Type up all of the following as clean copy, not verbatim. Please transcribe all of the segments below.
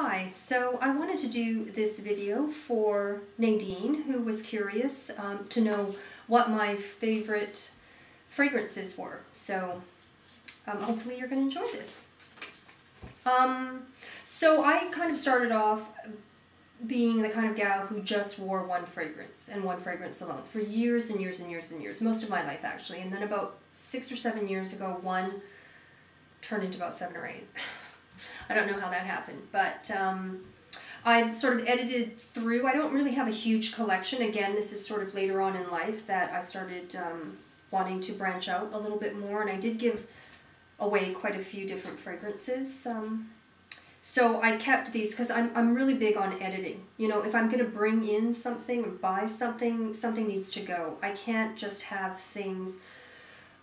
Hi, so I wanted to do this video for Nadine, who was curious to know what my favorite fragrances were. So hopefully you're going to enjoy this. So I kind of started off being the kind of gal who just wore one fragrance and one fragrance alone for years and years and years and years, most of my life actually. And then about 6 or 7 years ago, one turned into about 7 or 8. I don't know how that happened, but I've sort of edited through. I don't really have a huge collection. Again, this is sort of later on in life that I started wanting to branch out a little bit more, and I did give away quite a few different fragrances. So I kept these because I'm really big on editing. You know, if I'm going to bring in something or buy something, something needs to go. I can't just have things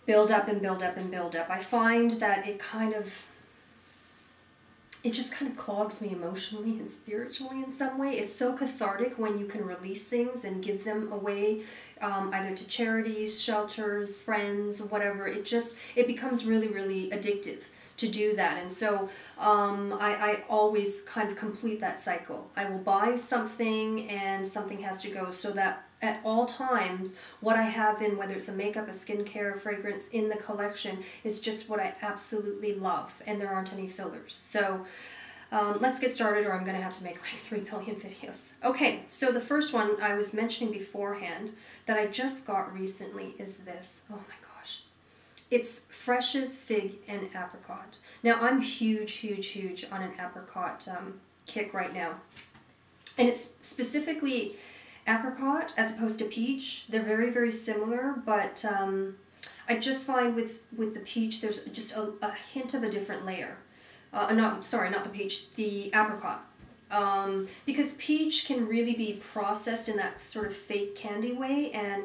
build up and build up and build up. I find that it just kind of clogs me emotionally and spiritually in some way. It's so cathartic when you can release things and give them away, either to charities, shelters, friends, whatever. It becomes really, really addictive to do that. And so I always kind of complete that cycle. I will buy something and something has to go, so that at all times what I have in, whether it's a makeup, a skincare, fragrance in the collection, is just what I absolutely love, and there aren't any fillers. So let's get started, or I'm going to have to make like 3 billion videos. Okay, so the first one I was mentioning beforehand that I just got recently is this. Oh my gosh. It's Fresh's Fig and Apricot. Now I'm huge on an apricot kick right now. And it's specifically apricot as opposed to peach. They're very, very similar, but I just find with the peach there's just a hint of a different layer. Not the peach, the apricot. Because peach can really be processed in that sort of fake candy way, and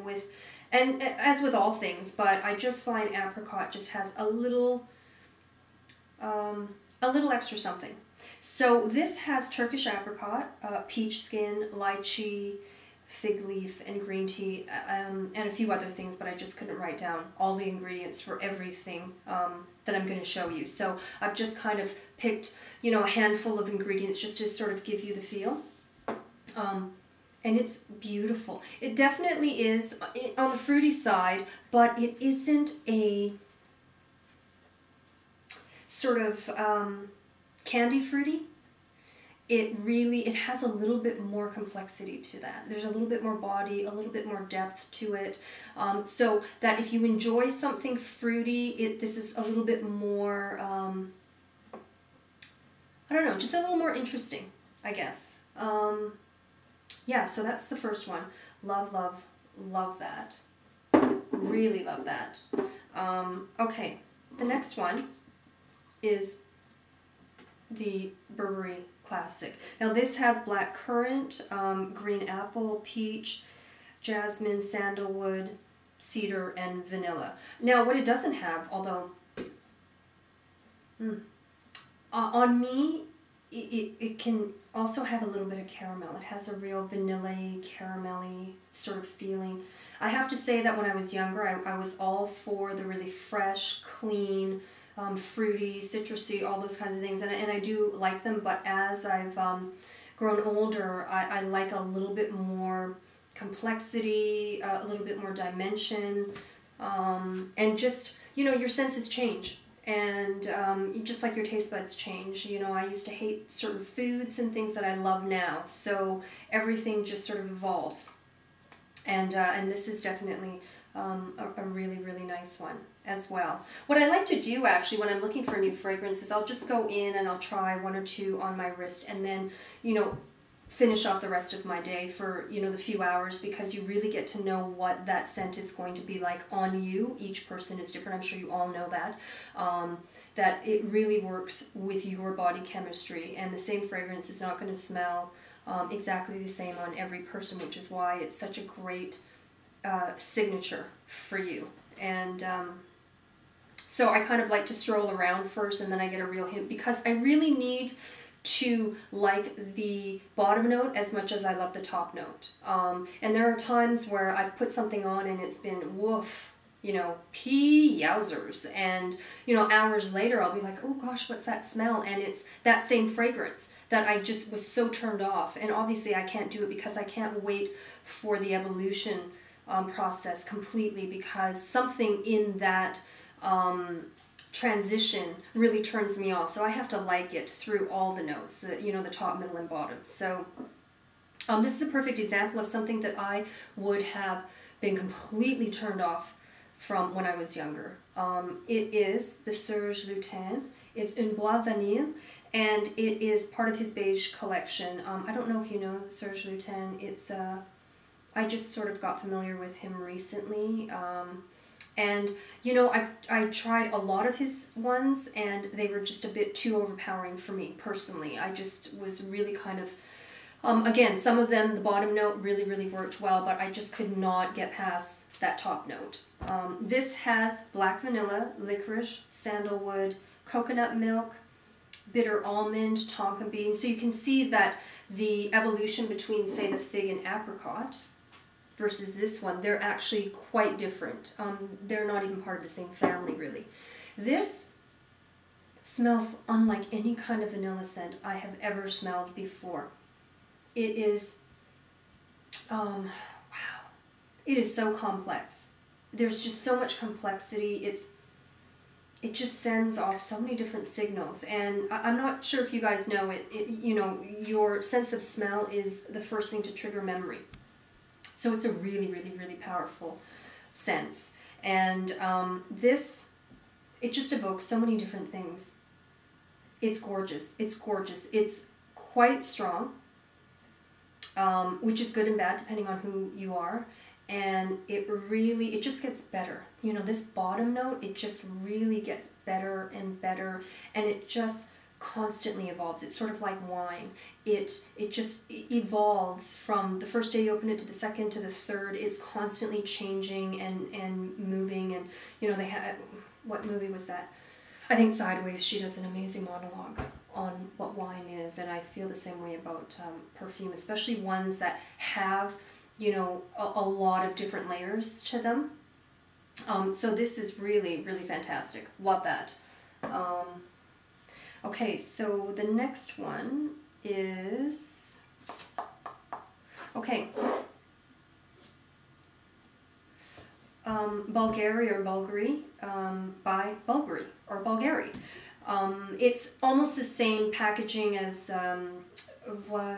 as with all things, but I just find apricot just has a little extra something. So this has Turkish apricot, peach skin, lychee, fig leaf, and green tea, and a few other things, but I just couldn't write down all the ingredients for everything that I'm going to show you. So I've just kind of picked, you know, a handful of ingredients just to sort of give you the feel. And it's beautiful. It definitely is on the fruity side, but it isn't a sort of candy fruity. It has a little bit more complexity to that. There's a little bit more body, a little bit more depth to it. So that if you enjoy something fruity, this is a little bit more, I don't know, just a little more interesting, I guess. Yeah, so that's the first one. Love, love, love that. Really love that. Okay, the next one is the Burberry Classic. Now this has black currant, green apple, peach, jasmine, sandalwood, cedar, and vanilla. Now what it doesn't have, although on me it can also have a little bit of caramel. It has a real vanilla-y, caramelly sort of feeling. I have to say that when I was younger, I was all for the really fresh, clean, fruity, citrusy, all those kinds of things, and I do like them, but as I've grown older, I like a little bit more complexity, a little bit more dimension, and just, you know, your senses change, and just like your taste buds change. You know, I used to hate certain foods and things that I love now, so everything just sort of evolves, and this is definitely a really, really nice one as well. What I like to do actually when I'm looking for a new fragrance is I'll just go in and I'll try 1 or 2 on my wrist, and then, you know, finish off the rest of my day for, you know, the few hours, because you really get to know what that scent is going to be like on you. Each person is different. I'm sure you all know that. That it really works with your body chemistry, and the same fragrance is not going to smell exactly the same on every person, which is why it's such a great signature for you. And so I kind of like to stroll around first, and then I get a real hint, because I really need to like the bottom note as much as I love the top note. And there are times where I've put something on and it's been woof, you know, pee yowzers. And, you know, hours later I'll be like, oh gosh, what's that smell? And it's that same fragrance that I just was so turned off. And obviously I can't do it because I can't wait for the evolution process completely, because something in that transition really turns me off. So I have to like it through all the notes, you know, the top, middle, and bottom. So this is a perfect example of something that I would have been completely turned off from when I was younger. It is the Serge Lutens. It's Un Bois Vanille, and it is part of his beige collection. I don't know if you know Serge Lutens. It's I just sort of got familiar with him recently. And, you know, I tried a lot of his ones, and they were just a bit too overpowering for me personally. I just was really kind of, again, some of them, the bottom note really, really worked well, but I just could not get past that top note. This has black vanilla, licorice, sandalwood, coconut milk, bitter almond, tonka bean. So you can see that the evolution between, say, the fig and apricot versus this one, they're actually quite different. They're not even part of the same family, really. This smells unlike any kind of vanilla scent I have ever smelled before. It is, wow, it is so complex. There's just so much complexity. It just sends off so many different signals, and I'm not sure if you guys know it. You know, your sense of smell is the first thing to trigger memory. So it's a really, really, really powerful sense. And it just evokes so many different things. It's gorgeous. It's gorgeous. It's quite strong, which is good and bad depending on who you are. And it just gets better. You know, this bottom note, it just really gets better and better, and it just constantly evolves. It's sort of like wine. It just evolves from the first day you open it to the second to the third. It's constantly changing and moving. And, you know, they had, what movie was that? I think Sideways. She does an amazing monologue on what wine is, and I feel the same way about perfume, especially ones that have, you know, a lot of different layers to them. So this is really, really fantastic. Love that. Okay, so the next one is, okay, Bulgari or Bulgari by Bulgari or Bulgari. It's almost the same packaging as Bois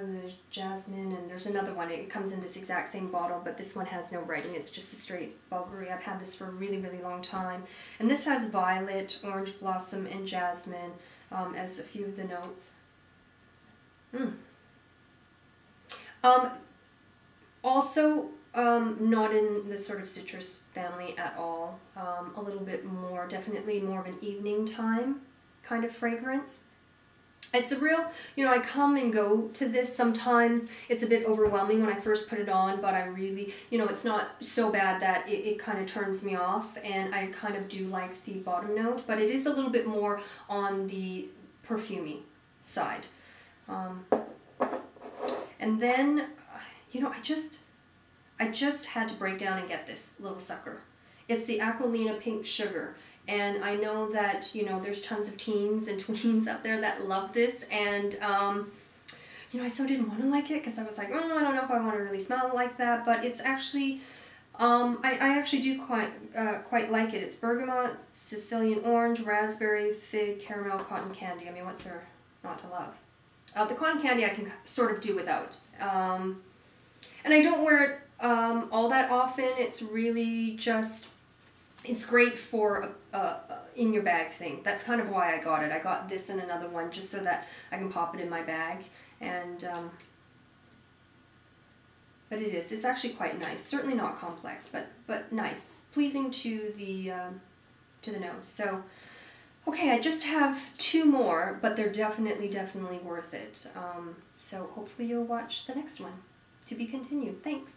Jasmine, and there's another one. It comes in this exact same bottle, but this one has no writing. It's just a straight Bulgari. I've had this for a really, really long time. And this has violet, orange blossom, and jasmine as a few of the notes. Also, not in the sort of citrus family at all. A little bit more, definitely more of an evening time kind of fragrance. It's a real, you know, I come and go to this sometimes. It's a bit overwhelming when I first put it on, but I really, you know, it's not so bad that it kind of turns me off, and I kind of do like the bottom note, but it is a little bit more on the perfumey side. And then, you know, I just had to break down and get this little sucker. It's the Aquolina Pink Sugar. And I know that, you know, there's tons of teens and tweens out there that love this. And, you know, I so didn't want to like it because I was like, oh, I don't know if I want to really smell like that. But it's actually, I actually do quite like it. It's bergamot, Sicilian orange, raspberry, fig, caramel, cotton candy. I mean, what's there not to love? The cotton candy I can sort of do without. And I don't wear it all that often. It's really just, it's great for a in your bag thing. That's kind of why I got it. I got this and another one just so that I can pop it in my bag. And but it's actually quite nice. Certainly not complex, but nice, pleasing to the nose. So okay, I just have two more, but they're definitely worth it. So hopefully you'll watch the next one. To be continued. Thanks.